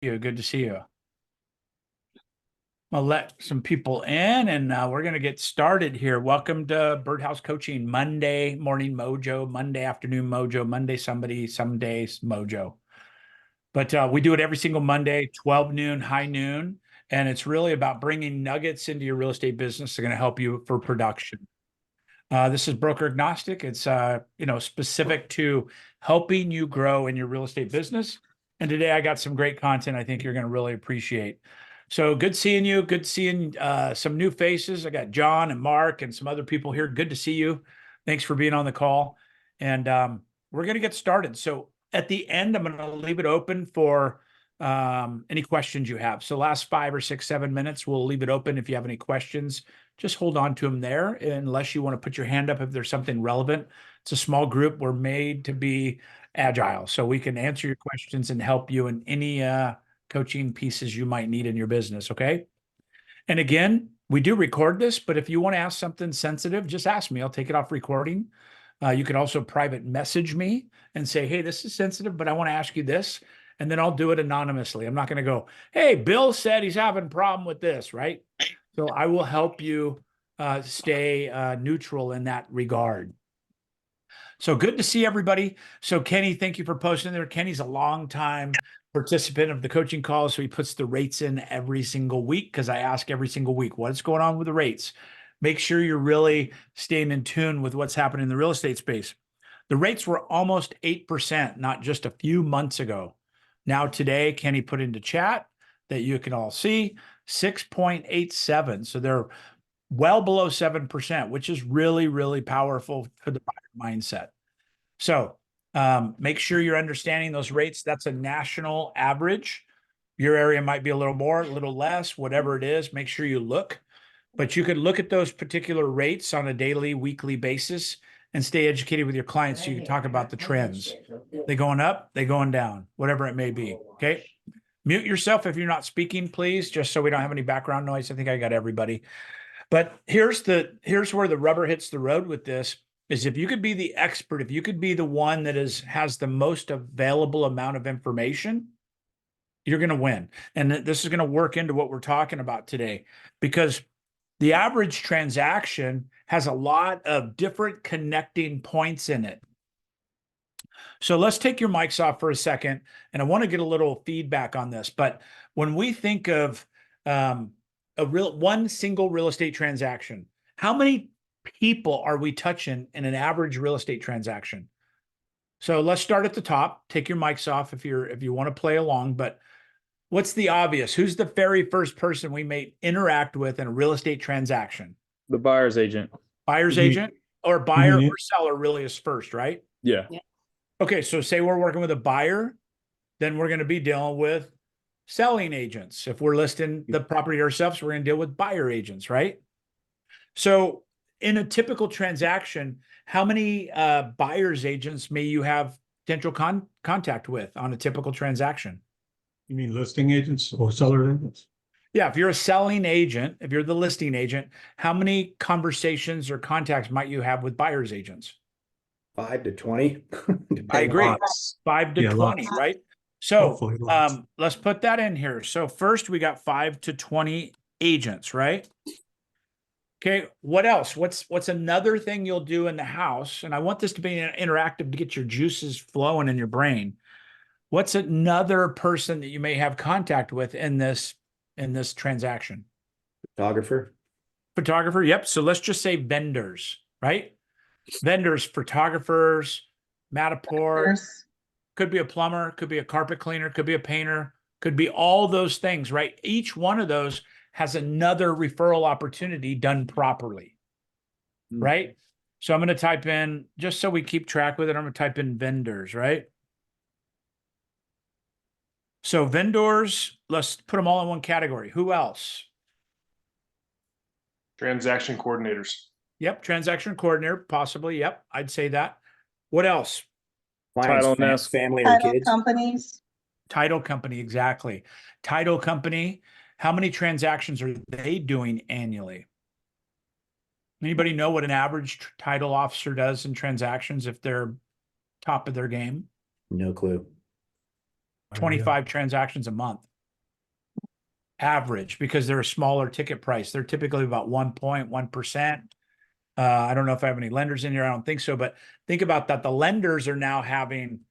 you. Good to see you. I'll let some people in and we're going to get started here. Welcome to Birdhouse Coaching, Monday morning mojo, Monday afternoon mojo, Monday somebody, some days mojo. But we do it every single Monday, 12 noon, high noon. And it's really about bringing nuggets into your real estate business. They're going to help you for production. This is broker agnostic. It's specific to helping you grow in your real estate business. And today I got some great content I think you're going to really appreciate. So good seeing you. Good seeing some new faces. I got John and Mark and some other people here. Good to see you. Thanks for being on the call. And we're going to get started. So at the end, I'm going to leave it open for any questions you have. So last 5 or 6, 7 minutes, we'll leave it open. If you have any questions, just hold on to them there. Unless you want to put your hand up if there's something relevant. It's a small group. We're made to be agile, so we can answer your questions and help you in any coaching pieces you might need in your business, okay? And again, we do record this, but if you want to ask something sensitive, just ask me. I'll take it off recording. You can also private message me and say, hey, this is sensitive, but I want to ask you this. And then I'll do it anonymously. I'm not going to go, hey, Bill said he's having a problem with this, right? So I will help you stay neutral in that regard. So good to see everybody. So Kenny, thank you for posting there. Kenny's a long time participant of the coaching call. So he puts the rates in every single week because I ask every single week, what's going on with the rates? Make sure you're really staying in tune with what's happening in the real estate space. The rates were almost 8%, not just a few months ago. Now today, Kenny put into chat that you can all see 6.87. So they're well below 7%, which is really, really powerful for the buyer mindset. So make sure you're understanding those rates. That's a national average. Your area might be a little more, a little less, whatever it is. Make sure you look. But you could look at those particular rates on a daily, weekly basis and stay educated with your clients so you can talk about the trends. They going up, they going down, whatever it may be, okay? Mute yourself if you're not speaking, please, just so we don't have any background noise. I think I got everybody. But here's where the rubber hits the road with this, is if you could be the expert, if you could be the one that has the most available amount of information, you're going to win. And this is going to work into what we're talking about today, because the average transaction has a lot of different connecting points in it. So let's take your mics off for a second. And I want to get a little feedback on this. But when we think of one single real estate transaction, how many people are we touching in an average real estate transaction? So let's start at the top. Take your mics off if you want to play along. But what's the obvious? Who's the very first person we may interact with in a real estate transaction? The buyer's agent. Buyer's agent, or buyer or seller really is first, right? Yeah. Okay, so say we're working with a buyer, then we're going to be dealing with selling agents. If we're listing the property ourselves, we're going to deal with buyer agents, right? So in a typical transaction, how many buyer's agents may you have potential contact with on a typical transaction? You mean listing agents or seller agents? Yeah, if you're a selling agent, if you're the listing agent, how many conversations or contacts might you have with buyer's agents? 5 to 20. I agree. Lots. 5 to Yeah, 20, lots. right? So Hopefully lots. let's put that in here. So first we got 5 to 20 agents, right? Okay, what else? What's another thing you'll do in the house? And I want this to be interactive to get your juices flowing in your brain. What's another person that you may have contact with in this transaction? Photographer, yep. So let's just say vendors, right? Vendors, photographers, Matterport, could be a plumber, could be a carpet cleaner, could be a painter, could be all those things, right? Each one of those has another referral opportunity done properly, right? So I'm going to type in, just so we keep track with it, I'm going to type in vendors, right? So vendors, let's put them all in one category. Who else? Transaction coordinators. Yep, transaction coordinator, possibly. Yep, I'd say that. What else? Title nest. Family or Title kids. companies. Title company, exactly. Title company, how many transactions are they doing annually? Anybody know what an average title officer does in transactions if they're top of their game? No clue. 25 transactions a month. average, because they're a smaller ticket price. They're typically about 1.1%. I don't know if I have any lenders in here. I don't think so, but think about that. The lenders are now having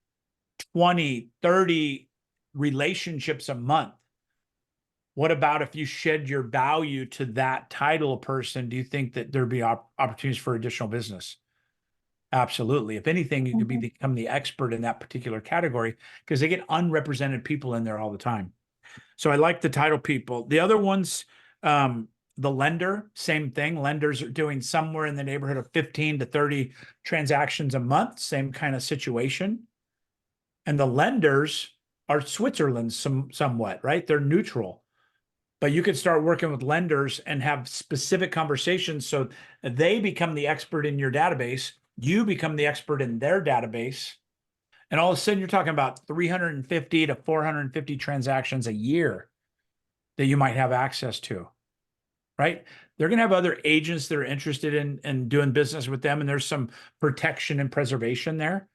20, 30 relationships a month. What about if you shed your value to that title person? Do you think that there'd be opportunities for additional business? Absolutely. If anything, you could become the expert in that particular category, because they get unrepresented people in there all the time. So I like the title people. The other ones, the lender, same thing. Lenders are doing somewhere in the neighborhood of 15 to 30 transactions a month, same kind of situation. And the lenders are Switzerland somewhat, right? They're neutral. But you could start working with lenders and have specific conversations so they become the expert in your database. You become the expert in their database. And all of a sudden, you're talking about 350 to 450 transactions a year that you might have access to, right? They're going to have other agents that are interested in doing business with them. And there's some protection and preservation there.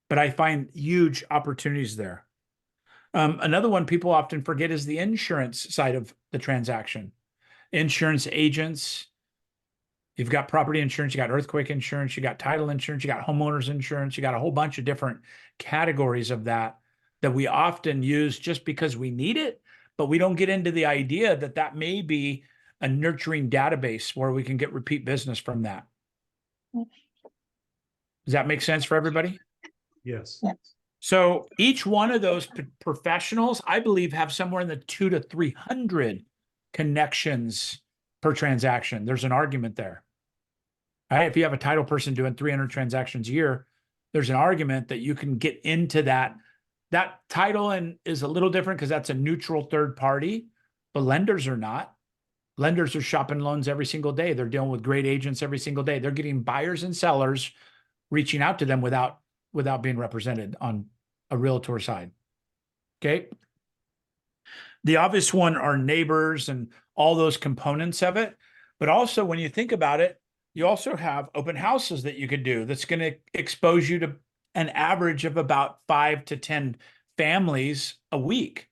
But I find huge opportunities there. Another one people often forget is the insurance side of the transaction. Insurance agents, you've got property insurance, you got earthquake insurance, you got title insurance, you got homeowners insurance, you got a whole bunch of different categories of that we often use just because we need it, but we don't get into the idea that that may be a nurturing database where we can get repeat business from that. Does that make sense for everybody? Yes. So each one of those professionals, I believe, have somewhere in the 200 to 300 connections per transaction. There's an argument there. Right? If you have a title person doing 300 transactions a year, there's an argument that you can get into that. That title and is a little different because that's a neutral third party, but lenders are not. Lenders are shopping loans every single day. They're dealing with great agents every single day. They're getting buyers and sellers reaching out to them without being represented on a realtor side. Okay. The obvious one are neighbors and all those components of it. But also when you think about it, you also have open houses that you could do that's going to expose you to an average of about 5 to 10 families a week.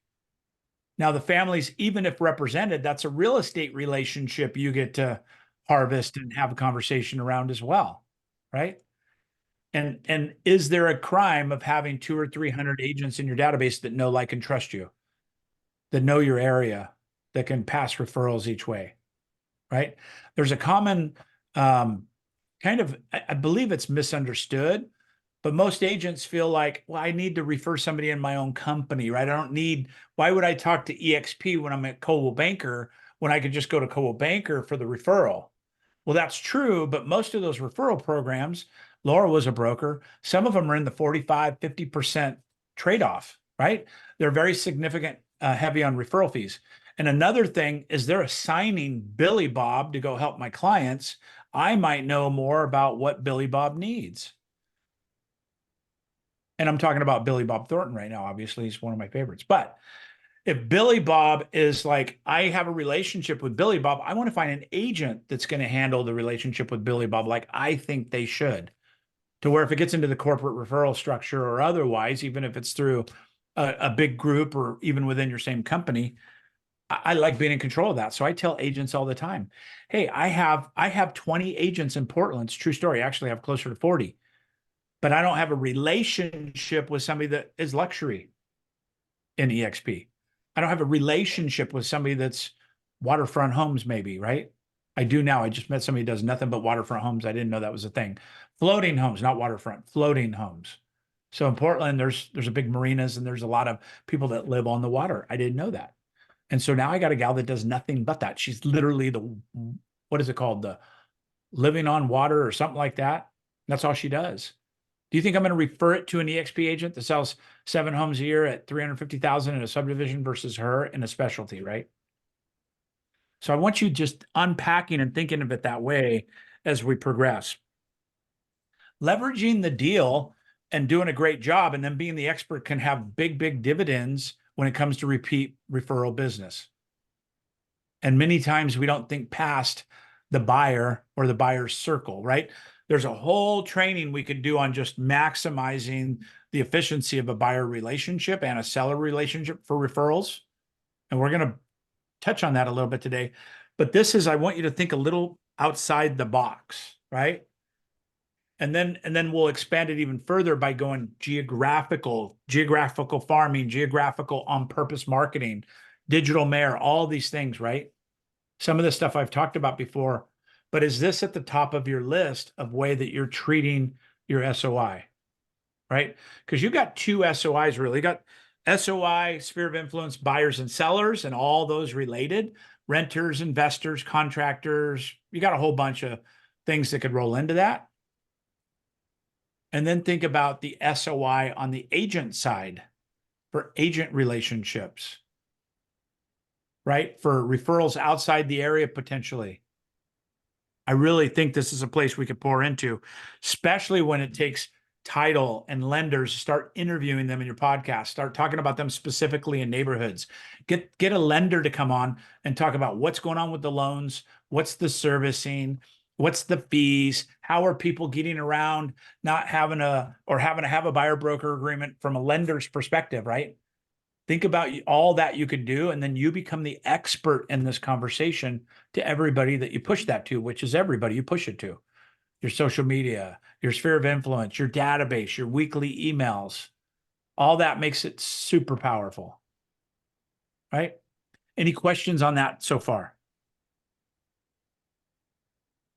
Now the families, even if represented, that's a real estate relationship you get to harvest and have a conversation around as well, right? And is there a crime of having 200 or 300 agents in your database that know, like, and trust you, that know your area, that can pass referrals each way, right? There's a common kind of, I believe it's misunderstood, but most agents feel like, well, I need to refer somebody in my own company, right? I don't need, why would I talk to EXP when I'm at Coldwell Banker when I could just go to Coldwell Banker for the referral? Well, that's true, but most of those referral programs, Laura was a broker. Some of them are in the 45, 50% trade-off, right? They're very significant, heavy on referral fees. And another thing is they're assigning Billy Bob to go help my clients. I might know more about what Billy Bob needs. And I'm talking about Billy Bob Thornton right now. Obviously, he's one of my favorites. But if Billy Bob is like, I have a relationship with Billy Bob, I want to find an agent that's going to handle the relationship with Billy Bob like I think they should. To where if it gets into the corporate referral structure or otherwise, even if it's through a big group or even within your same company, I like being in control of that. So I tell agents all the time, hey, I have 20 agents in Portland. It's a true story. Actually, I have closer to 40. But I don't have a relationship with somebody that is luxury in EXP. I don't have a relationship with somebody that's waterfront homes, maybe, right? I do now. I just met somebody who does nothing but waterfront homes. I didn't know that was a thing. Floating homes, not waterfront, floating homes. So in Portland, there's a big marinas and there's a lot of people that live on the water. I didn't know that. And so now I got a gal that does nothing but that. She's literally what is it called? The living on water or something like that. That's all she does. Do you think I'm going to refer it to an EXP agent that sells 7 homes a year at $350,000 in a subdivision versus her in a specialty, right? So I want you just unpacking and thinking of it that way as we progress. Leveraging the deal and doing a great job and then being the expert can have big, big dividends when it comes to repeat referral business. And many times we don't think past the buyer or the buyer's circle, right? There's a whole training we could do on just maximizing the efficiency of a buyer relationship and a seller relationship for referrals. And we're going to touch on that a little bit today, but this is, I want you to think a little outside the box, right? And then we'll expand it even further by going geographical farming, geographical on purpose marketing, digital mayor, all these things, right? Some of the stuff I've talked about before, but is this at the top of your list of way that you're treating your SOI, right? Because you got two SOIs really. You got SOI, sphere of influence, buyers and sellers, and all those related, renters, investors, contractors. You got a whole bunch of things that could roll into that. And then think about the SOI on the agent side for agent relationships, right? For referrals outside the area potentially. I really think this is a place we could pour into, especially when it takes title and lenders. Start interviewing them in your podcast. Start talking about them specifically in neighborhoods. Get a lender to come on and talk about what's going on with the loans, what's the servicing, what's the fees, how are people getting around not having to have a buyer broker agreement from a lender's perspective, right? Think about all that you could do, and then you become the expert in this conversation to everybody that you push that to, which is everybody you push it to. Your social media, your sphere of influence, your database, your weekly emails, all that makes it super powerful, right? Any questions on that so far?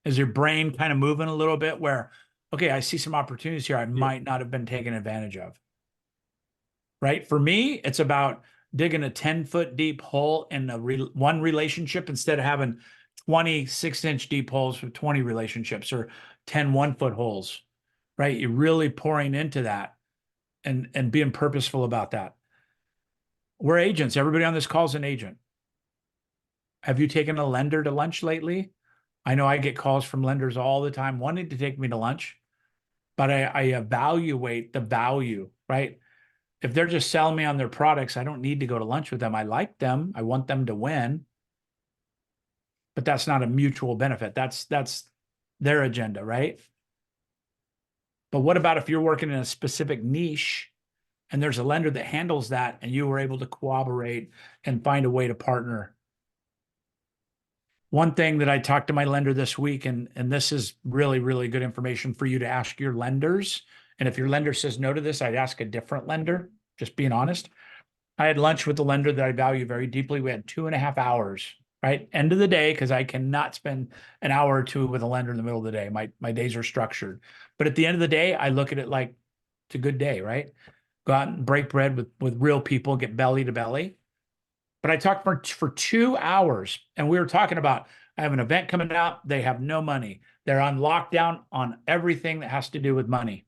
Is your brain kind of moving a little bit where, okay, I see some opportunities here I might not have been taken advantage of? Right? For me, it's about digging a 10-foot deep hole in one relationship instead of having 20 6-inch deep holes with 20 relationships, or 10 1-foot holes, right? You're really pouring into that and being purposeful about that. We're agents. Everybody on this call is an agent. Have you taken a lender to lunch lately? I know I get calls from lenders all the time wanting to take me to lunch, but I evaluate the value, right? If they're just selling me on their products, I don't need to go to lunch with them. I like them. I want them to win. But that's not a mutual benefit. That's their agenda, right? But what about if you're working in a specific niche and there's a lender that handles that and you were able to cooperate and find a way to partner? One thing that I talked to my lender this week, and this is really, really good information for you to ask your lenders. And if your lender says no to this, I'd ask a different lender, just being honest. I had lunch with the lender that I value very deeply. We had 2.5 hours, right? End of the day, because I cannot spend an hour or two with a lender in the middle of the day. My days are structured. But at the end of the day, I look at it like it's a good day, right? Go out and break bread with real people, get belly to belly. But I talked for 2 hours, and we were talking about, I have an event coming out. They have no money. They're on lockdown on everything that has to do with money.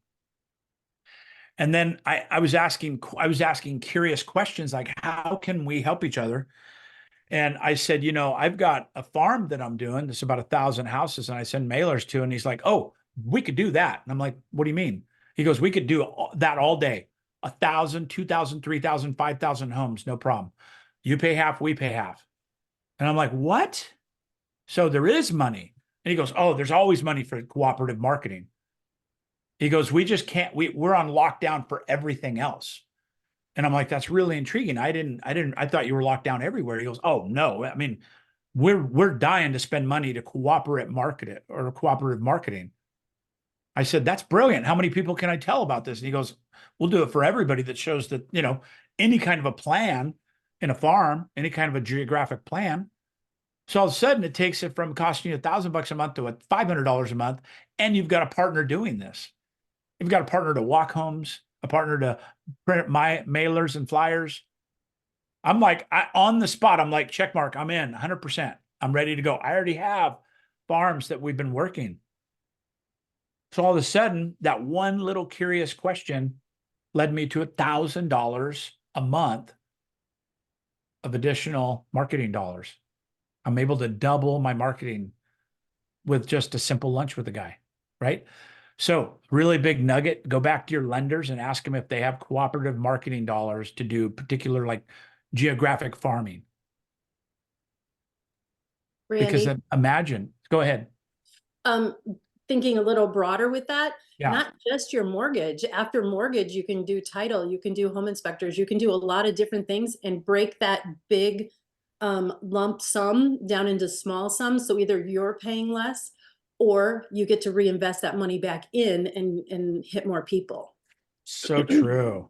And then I was asking curious questions like, how can we help each other? And I said, I've got a farm that I'm doing. It's about 1,000 houses, and I send mailers to. And he's like, oh, we could do that. And I'm like, what do you mean? He goes, we could do that all day. 1,000, 2,000, 3,000, 5,000 homes, no problem. You pay half, we pay half. And I'm like, what? So there is money. And he goes, oh, there's always money for cooperative marketing. He goes, we just can't, we're on lockdown for everything else. And I'm like, that's really intriguing. I thought you were locked down everywhere. He goes, oh no. I mean, we're dying to spend money to cooperative marketing. I said, that's brilliant. How many people can I tell about this? And he goes, we'll do it for everybody that shows that, any kind of a plan in a farm, any kind of a geographic plan. So all of a sudden it takes it from costing you $1,000 a month to $500 a month. And you've got a partner doing this. You've got a partner to walk homes, a partner to print my mailers and flyers. I'm like, on the spot, I'm like, check mark, I'm in 100%. I'm ready to go. I already have farms that we've been working. So all of a sudden, that one little curious question led me to $1,000 a month of additional marketing dollars. I'm able to double my marketing with just a simple lunch with a guy, right? So really big nugget, go back to your lenders and ask them if they have cooperative marketing dollars to do particular like geographic farming. Randy, Because imagine, go ahead. thinking a little broader with that, Yeah. not just your mortgage. After mortgage, you can do title, you can do home inspectors, you can do a lot of different things and break that big lump sum down into small sums. So either you're paying less or you get to reinvest that money back in and hit more people. So true.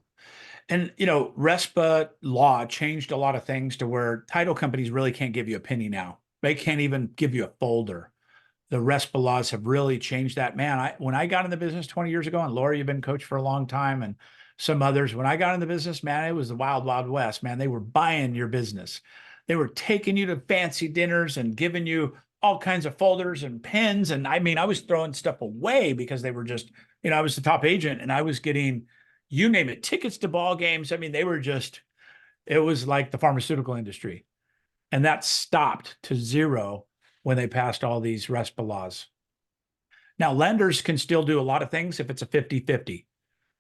And, RESPA law changed a lot of things to where title companies really can't give you a penny now. They can't even give you a folder. The RESPA laws have really changed that. Man, when I got in the business 20 years ago, and Laura, you've been coach for a long time, and some others, when I got in the business, man, it was the wild, wild west, man. They were buying your business. They were taking you to fancy dinners and giving you all kinds of folders and pens. And I mean, I was throwing stuff away because they were just, I was the top agent and I was getting, you name it, tickets to ball games. I mean, they were just, it was like the pharmaceutical industry. And that stopped to zero when they passed all these RESPA laws. Now, lenders can still do a lot of things if it's a 50-50,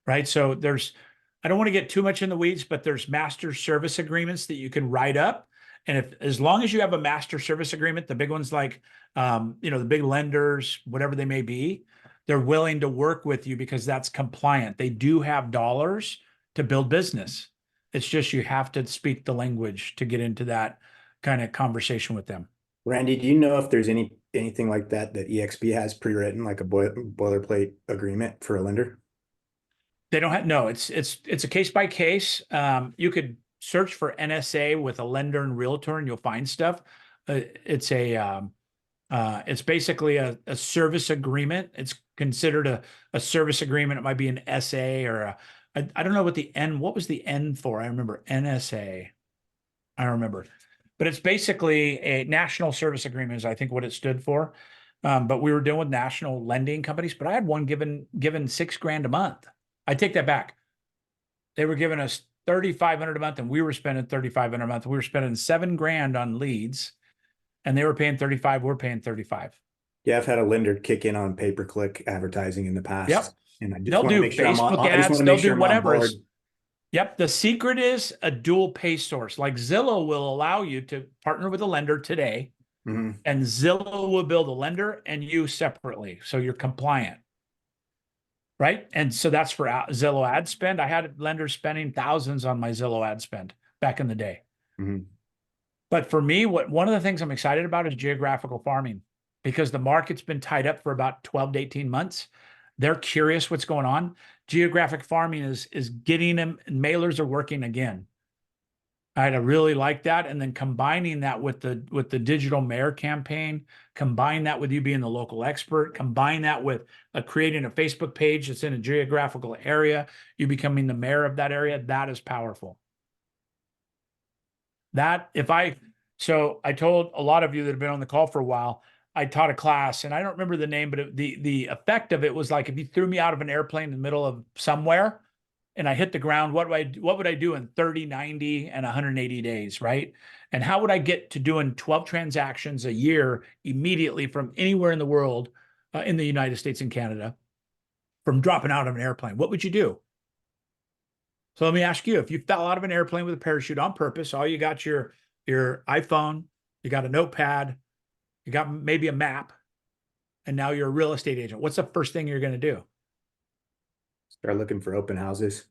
right? So I don't want to get too much in the weeds, but there's master service agreements that you can write up. And as long as you have a master service agreement, the big ones like, the big lenders, whatever they may be, they're willing to work with you because that's compliant. They do have dollars to build business. It's just, you have to speak the language to get into that kind of conversation with them. Randy, do you know if there's anything like that EXP has pre-written, like a boilerplate agreement for a lender? They don't have, no, it's a case by case. You could search for NSA with a lender and realtor and you'll find stuff. It's basically a service agreement. It's considered a service agreement. It might be an SA or I don't know what was the N for? I remember NSA. I don't remember. But it's basically a national service agreement is I think what it stood for. But we were dealing with national lending companies, but I had one given $6,000 a month. I take that back. They were giving us $3,500 a month and we were spending $3,500 a month. We were spending $7,000 on leads and they were paying 35. We're paying 35. Yeah, I've had a lender kick in on pay-per-click advertising in the past. Yep. And I just They'll want to do make sure Facebook I just ads. want to They'll make sure do I'm on whatever. board. Yep. The secret is a dual pay source. Like Zillow will allow you to partner with a lender today, Mhm. and Zillow will bill the lender and you separately. So you're compliant. Right. And so that's for Zillow ad spend. I had lenders spending thousands on my Zillow ad spend back in the day. Mhm. But for me, one of the things I'm excited about is geographical farming, because the market's been tied up for about 12 to 18 months. They're curious what's going on. Geographic farming is getting them, and mailers are working again. I really like that. And then combining that with the digital mayor campaign, combine that with you being the local expert, combine that with creating a Facebook page that's in a geographical area, you becoming the mayor of that area, that is powerful. So I told a lot of you that have been on the call for a while, I taught a class and I don't remember the name, but the effect of it was like, if you threw me out of an airplane in the middle of somewhere and I hit the ground, what would I do in 30, 90 and 180 days, right? And how would I get to doing 12 transactions a year immediately from anywhere in the world, in the United States and Canada, from dropping out of an airplane? What would you do? So let me ask you, if you fell out of an airplane with a parachute on purpose, all you got your iPhone, you got a notepad, you got maybe a map, and now you're a real estate agent. What's the first thing you're going to do? Start looking for open houses.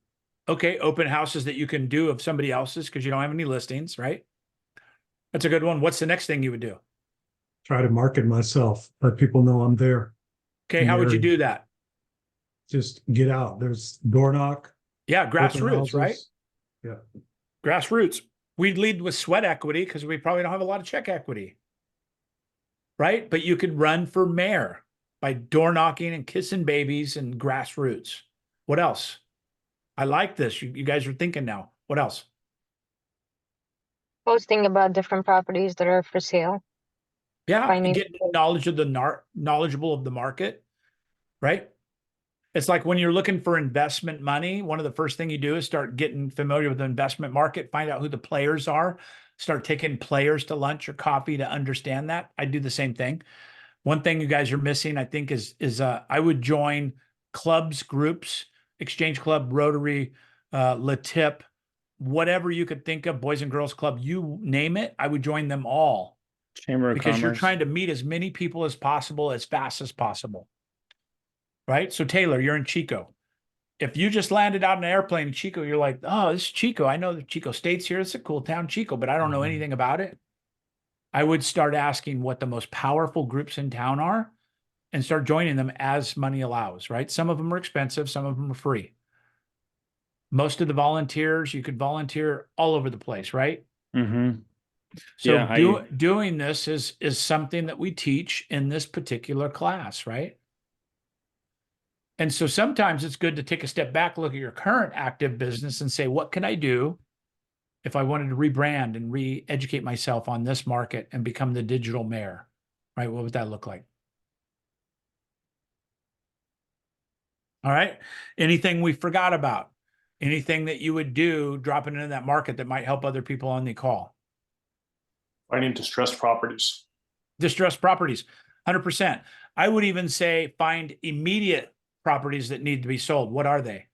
Okay, open houses that you can do of somebody else's because you don't have any listings, right? That's a good one. What's the next thing you would do? Try to market myself, let people know I'm there. Okay, how would you do that? Just get out. There's door knock. Yeah, grassroots, right? Yeah. Grassroots. We'd lead with sweat equity because we probably don't have a lot of check equity, right? But you could run for mayor by door knocking and kissing babies and grassroots. What else? I like this. You guys are thinking now. What else? Posting about different properties that are for sale. Yeah, Finding- get knowledgeable of the market, right? It's like when you're looking for investment money, one of the first thing you do is start getting familiar with the investment market, find out who the players are, start taking players to lunch or coffee to understand that. I do the same thing. One thing you guys are missing, I think, is I would join clubs, groups, Exchange Club, Rotary, LaTip, whatever you could think of, Boys and Girls Club, you name it, I would join them all. Chamber of Because Commerce. you're trying to meet as many people as possible, as fast as possible. Right? So Taylor, you're in Chico. If you just landed out in an airplane in Chico, you're like, oh, this is Chico. I know that Chico State's here. It's a cool town, Chico, but I don't know anything about it. I would start asking what the most powerful groups in town are and start joining them as money allows, right? Some of them are expensive, some of them are free. Most of the volunteers, you could volunteer all over the place, right? Mm-hmm. So Yeah, doing this is something that we teach in this particular class, right? And so sometimes it's good to take a step back, look at your current active business and say, what can I do if I wanted to rebrand and re-educate myself on this market and become the digital mayor, right? What would that look like? All right. Anything we forgot about? Anything that you would do dropping into that market that might help other people on the call? Finding distressed properties. Distressed properties, 100%. I would even say find immediate properties that need to be sold. What are they?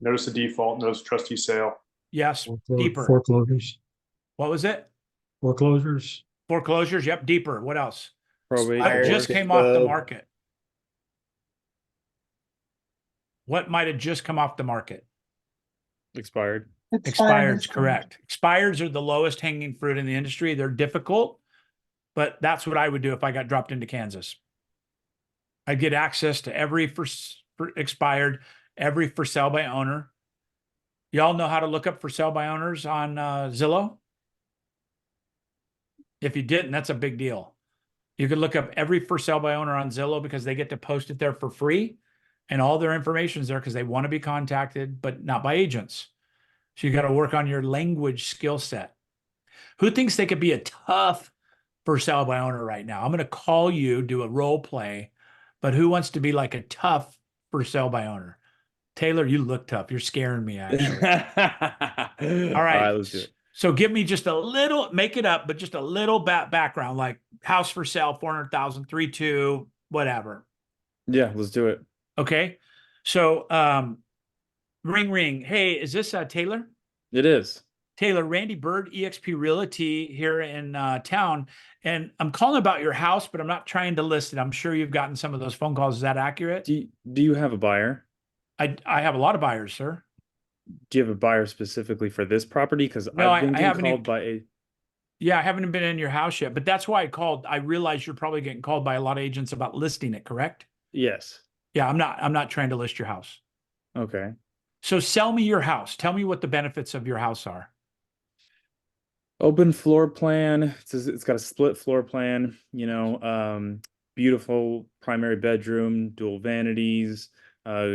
Notice of default, notice of trustee sale. Yes, Foreclo- deeper. Foreclosures, What was it? foreclosures. Foreclosures. Yep, deeper. What else? probate. What Expired, just divorce. came off the dispo. market? What might have just come off the market? Expired. Expireds, correct. Expireds are the lowest hanging fruit in the industry. They're difficult, but that's what I would do if I got dropped into Kansas. I'd get access to every for expired, every for sale by owner. Y'all know how to look up for sale by owners on Zillow? If you didn't, that's a big deal. You could look up every for sale by owner on Zillow because they get to post it there for free. And all their information is there because they want to be contacted, but not by agents. So you got to work on your language skill set. Who thinks they could be a tough for sale by owner right now? I'm going to call you, do a role play, but who wants to be like a tough for sale by owner? Taylor, you look tough. You're scaring me, actually. All right. Let's do it. So give me just a little, make it up, but just a little background, like house for sale, 400,000, 3.2, whatever. Yeah, let's do it. Okay. So, ring. Hey, is this Taylor? It is. Taylor, Randy Byrd, eXp Realty here in town. And I'm calling about your house, but I'm not trying to list it. I'm sure you've gotten some of those phone calls. Is that accurate? Do you have a buyer? I have a lot of buyers, sir. Do you have a buyer specifically for this property? Because No, I've been I getting haven't called even- by a. Yeah, I haven't been in your house yet, but that's why I called. I realize you're probably getting called by a lot of agents about listing it, correct? Yes. Yeah, I'm not trying to list your house. Okay. So sell me your house. Tell me what the benefits of your house are. Open floor plan. It's got a split floor plan. Beautiful primary bedroom, dual vanities,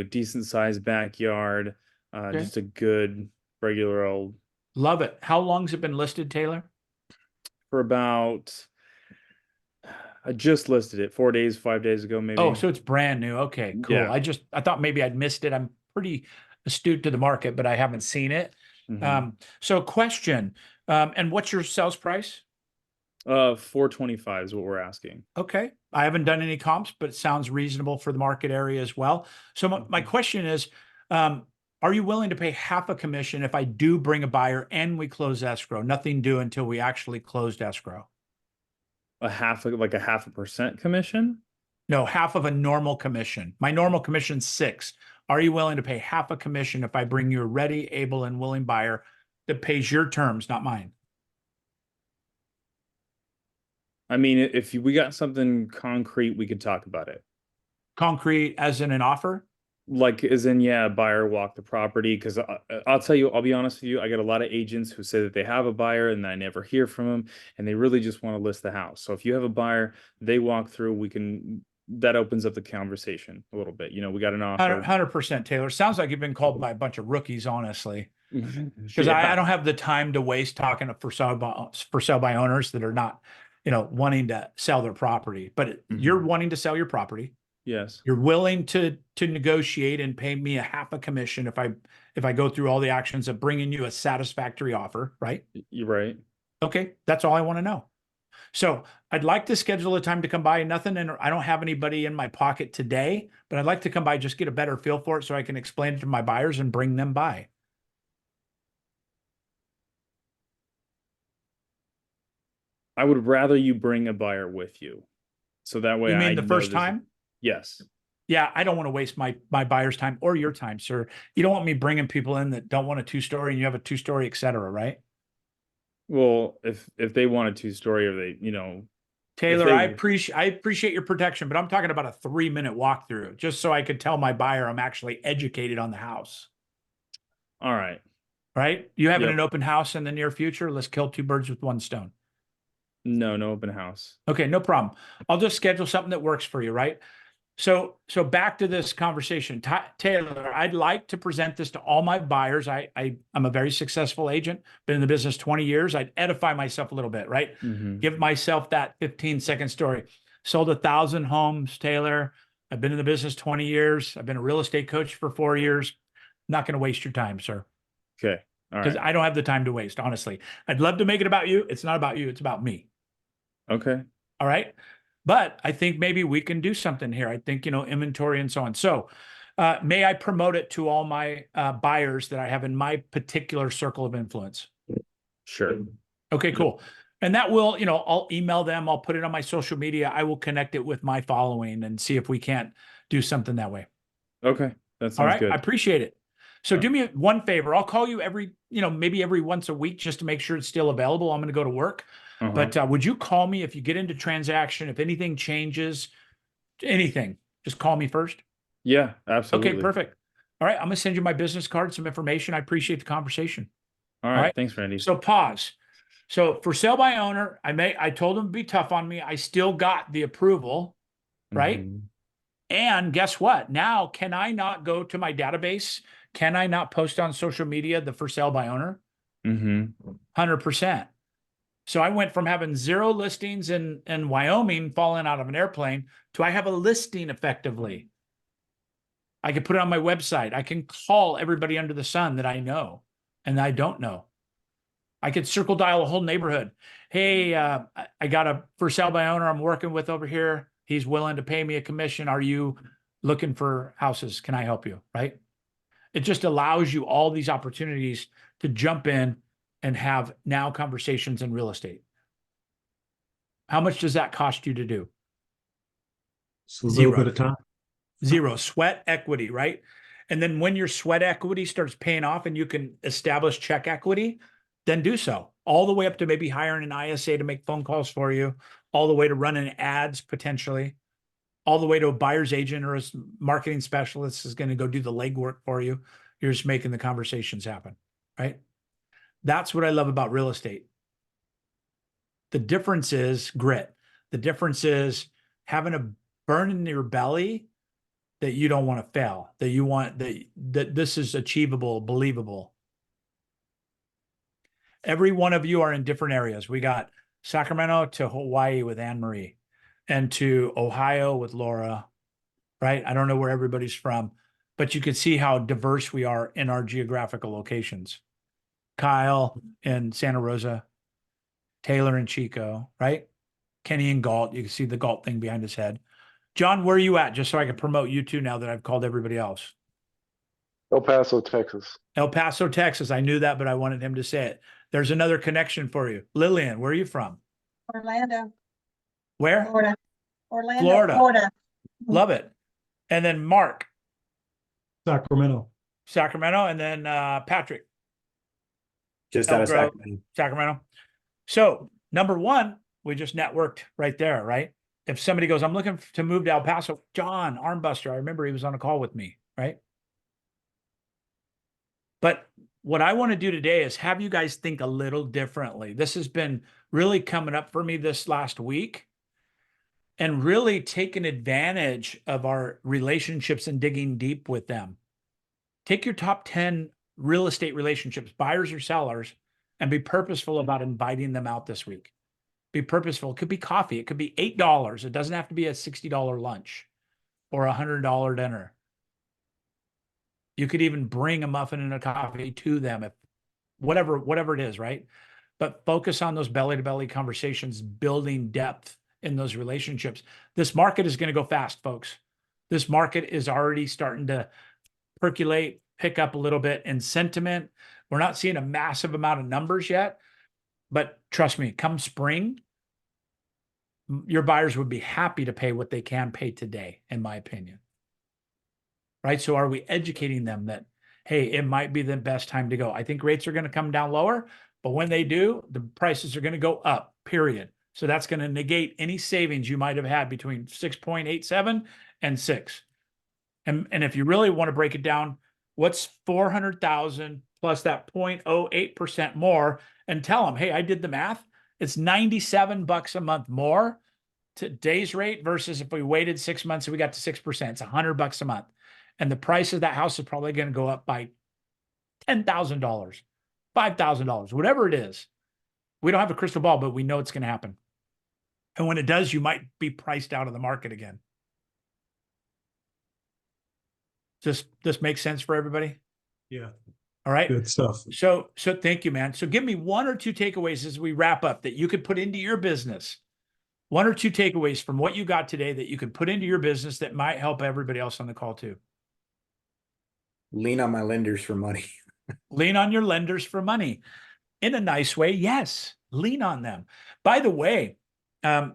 decent sized backyard. Okay. Just a good regular old. Love it. How long's it been listed, Taylor? For about. I just listed it 4 days, 5 days ago, maybe. Oh, so it's brand new. Okay, cool. Yeah. I thought maybe I'd missed it. I'm pretty astute to the market, but I haven't seen it. Mhm. So question, and what's your sales price? 425 is what we're asking. Okay. I haven't done any comps, but it sounds reasonable for the market area as well. So my question is, are you willing to pay half a commission if I do bring a buyer and we close escrow? Nothing due until we actually closed escrow. A half a 0.5% commission? No, half of a normal commission. My normal commission's 6. Are you willing to pay half a commission if I bring you a ready, able, and willing buyer that pays your terms, not mine? I mean, if we got something concrete, we could talk about it. Concrete as in an offer? Like, as in, yeah, buyer walk the property. Because I'll tell you, I'll be honest with you, I got a lot of agents who say that they have a buyer and I never hear from them, and they really just want to list the house. So if you have a buyer, they walk through, that opens up the conversation a little bit. We got an offer. 100%, Taylor. Sounds like you've been called by a bunch of rookies, honestly. Because Yeah. I don't have the time to waste talking to for sale by owners that are not, wanting to sell their property. But you're wanting to sell your property. Yes. You're willing to negotiate and pay me a half a commission if I go through all the actions of bringing you a satisfactory offer, right? You're right. Okay, that's all I want to know. So I'd like to schedule a time to come by. Nothing, and I don't have anybody in my pocket today, but I'd like to come by, just get a better feel for it so I can explain it to my buyers and bring them by. I would rather you bring a buyer with you. So that way You mean I the know first this- time? Yes. Yeah, I don't want to waste my buyer's time or your time, sir. You don't want me bringing people in that don't want a 2-story and you have a 2-story, et cetera, right? Well, if they want a 2-story, or they, Taylor, they- I appreciate your protection, but I'm talking about a 3-minute walkthrough, just so I could tell my buyer I'm actually educated on the house. all right. Right? You having Yep. an open house in the near future? Let's kill 2 birds with 1 stone. No open house. Okay, no problem. I'll just schedule something that works for you, right? So back to this conversation. Taylor, I'd like to present this to all my buyers. I'm a very successful agent, been in the business 20 years. I'd edify myself a little bit, right? Mm-hmm. Give myself that 15-second story. Sold 1,000 homes, Taylor. I've been in the business 20 years. I've been a real estate coach for 4 years. Not going to waste your time, sir. Okay. All Because right. I don't have the time to waste, honestly. I'd love to make it about you. It's not about you. It's about me. Okay. All right. But I think maybe we can do something here. I think, inventory and so on. So may I promote it to all my buyers that I have in my particular circle of influence? Sure. Okay, cool. And that will, I'll email them. I'll put it on my social media. I will connect it with my following and see if we can't do something that way. Okay. That All sounds right. good. I appreciate it. So All do me one favor. I'll call you maybe every once a week just to make sure it's still available. I'm going to go to work. Uh-huh. But would you call me if you get into transaction, if anything changes, anything, just call me first. Yeah, absolutely. Okay, perfect. All right. I'm going to send you my business card, some information. I appreciate the conversation. All right. Thanks, Randy. So pause. So for sale by owner, I told them to be tough on me. I still got the approval, right? Mhm. And guess what? Now, can I not go to my database? Can I not post on social media the for sale by owner? Mhm. 100%. So I went from having 0 listings in Wyoming falling out of an airplane to I have a listing effectively. I can put it on my website. I can call everybody under the sun that I know and I don't know. I could circle dial a whole neighborhood. Hey, I got a for sale by owner I'm working with over here. He's willing to pay me a commission. Are you looking for houses? Can I help you? Right? It just allows you all these opportunities to jump in and have now conversations in real estate. How much does that cost you to do? It's a little 0. bit of time. 0 sweat equity, right? And then when your sweat equity starts paying off and you can establish check equity, then do so. All the way up to maybe hiring an ISA to make phone calls for you, all the way to running ads potentially, all the way to a buyer's agent or a marketing specialist is going to go do the legwork for you. You're just making the conversations happen, right? That's what I love about real estate. The difference is grit. The difference is having a burn in your belly that you don't want to fail, that you want that this is achievable, believable. Every one of you are in different areas. We got Sacramento to Hawaii with Anne Marie and to Ohio with Laura, right? I don't know where everybody's from, but you can see how diverse we are in our geographical locations. Kyle in Santa Rosa, Taylor and Chico, right? Kenny and Galt. You can see the Galt thing behind his head. John, where are you at? Just so I can promote you two now that I've called everybody else. El Paso, Texas. El Paso, Texas. I knew that, but I wanted him to say it. There's another connection for you. Lillian, where are you from? Orlando, Where? Florida. Orlando, Florida. Florida. Love it. And then Mark, Sacramento. Sacramento, and then Patrick, Just Elk out of Grove. Sacramento. Sacramento. So number one, we just networked right there, right? If somebody goes, I'm looking to move to El Paso, John Armbuster, I remember he was on a call with me, right? But what I want to do today is have you guys think a little differently. This has been really coming up for me this last week and really taking advantage of our relationships and digging deep with them. Take your top 10 real estate relationships, buyers or sellers, and be purposeful about inviting them out this week. Be purposeful. It could be coffee. It could be $8. It doesn't have to be a $60 lunch or a $100 dinner. You could even bring a muffin and a coffee to them, if whatever it is, right? But focus on those belly-to-belly conversations, building depth in those relationships. This market is going to go fast, folks. This market is already starting to percolate, pick up a little bit in sentiment. We're not seeing a massive amount of numbers yet, but trust me, come spring, your buyers would be happy to pay what they can pay today, in my opinion. Right? So are we educating them that, hey, it might be the best time to go? I think rates are going to come down lower, But when they do, the prices are going to go up, period. So that's going to negate any savings you might have had between 6.87 and 6. And if you really want to break it down, what's 400,000 plus that 0.08% more, and tell them, hey, I did the math. It's $97 a month more today's rate versus if we waited 6 months and we got to 6%, it's $100 a month. And the price of that house is probably going to go up by $10,000, $5,000, whatever it is. We don't have a crystal ball, but we know it's going to happen. And when it does, you might be priced out of the market again. This makes sense for everybody? Yeah, All right. good stuff. So thank you, man. So give me 1 or 2 takeaways as we wrap up that you could put into your business. 1 or 2 takeaways from what you got today that you could put into your business that might help everybody else on the call too. Lean on my lenders for money. Lean on your lenders for money. In a nice way, yes. Lean on them. By the way,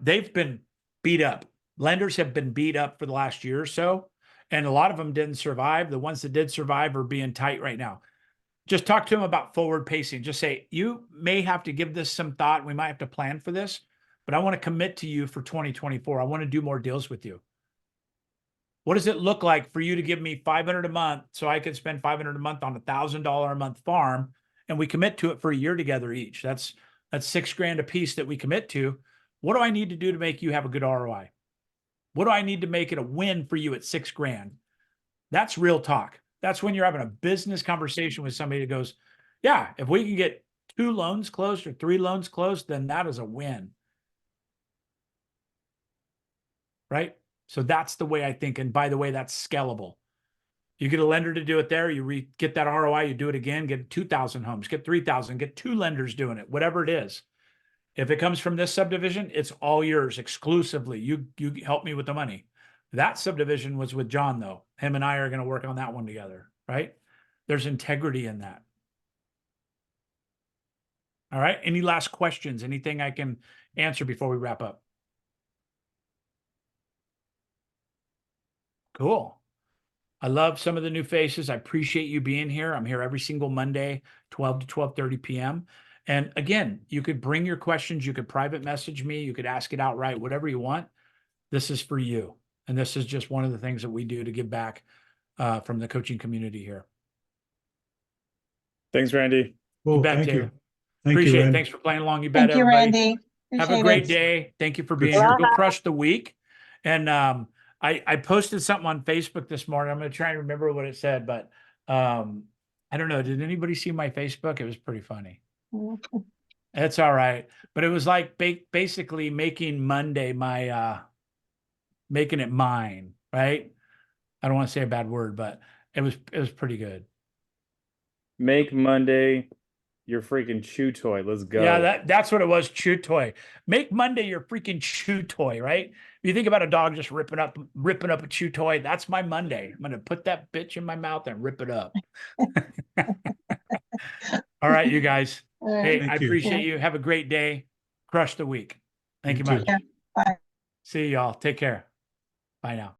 they've been beat up. Lenders have been beat up for the last year or so, and a lot of them didn't survive. The ones that did survive are being tight right now. Just talk to them about forward pacing. Just say, you may have to give this some thought. We might have to plan for this, but I want to commit to you for 2024. I want to do more deals with you. What does it look like for you to give me $500 a month so I could spend $500 a month on a $1,000 a month farm, and we commit to it for a year together each? That's $6,000 a piece that we commit to. What do I need to do to make you have a good ROI? What do I need to make it a win for you at $6,000? That's real talk. That's when you're having a business conversation with somebody that goes, yeah, if we can get 2 loans closed or 3 loans closed, then that is a win. Right? So that's the way I think. And by the way, that's scalable. You get a lender to do it there, you get that ROI, you do it again, get 2,000 homes, get 3,000, get 2 lenders doing it, whatever it is. If it comes from this subdivision, it's all yours exclusively. You help me with the money. That subdivision was with John, though. Him and I are going to work on that one together, right? There's integrity in that. All right. Any last questions? Anything I can answer before we wrap up? Cool. I love some of the new faces. I appreciate you being here. I'm here every single Monday, 12 to 12:30 p.m. And again, you could bring your questions. You could private message me. You could ask it outright, whatever you want. This is for you. And this is just one of the things that we do to give back from the coaching community here. Thanks, Randy. Well, bet, thank you. Taylor. Thank Appreciate you, it. Randy. Thanks for playing along. You bet, Thank you, everybody. Randy. Have a Appreciate great it. day. Thank you for being Good here. stuff. Go crush the week. And I posted something on Facebook this morning. I'm going to try and remember what it said, but I don't know. Did anybody see my Facebook? It was pretty funny. It's all right. But it was like basically making Monday making it mine, right? I don't want to say a bad word, but it was pretty good. Make Monday your freaking chew toy. Let's go. Yeah, that's what it was. Chew toy. Make Monday your freaking chew toy, right? If you think about a dog just ripping up a chew toy, that's my Monday. I'm gonna put that bitch in my mouth and rip it up. All right, you guys. All right. Hey, Thank I you. appreciate you. Have a great day. Crush the week. Thank you You too. much. Yeah, bye. See y'all. Take care. Bye now.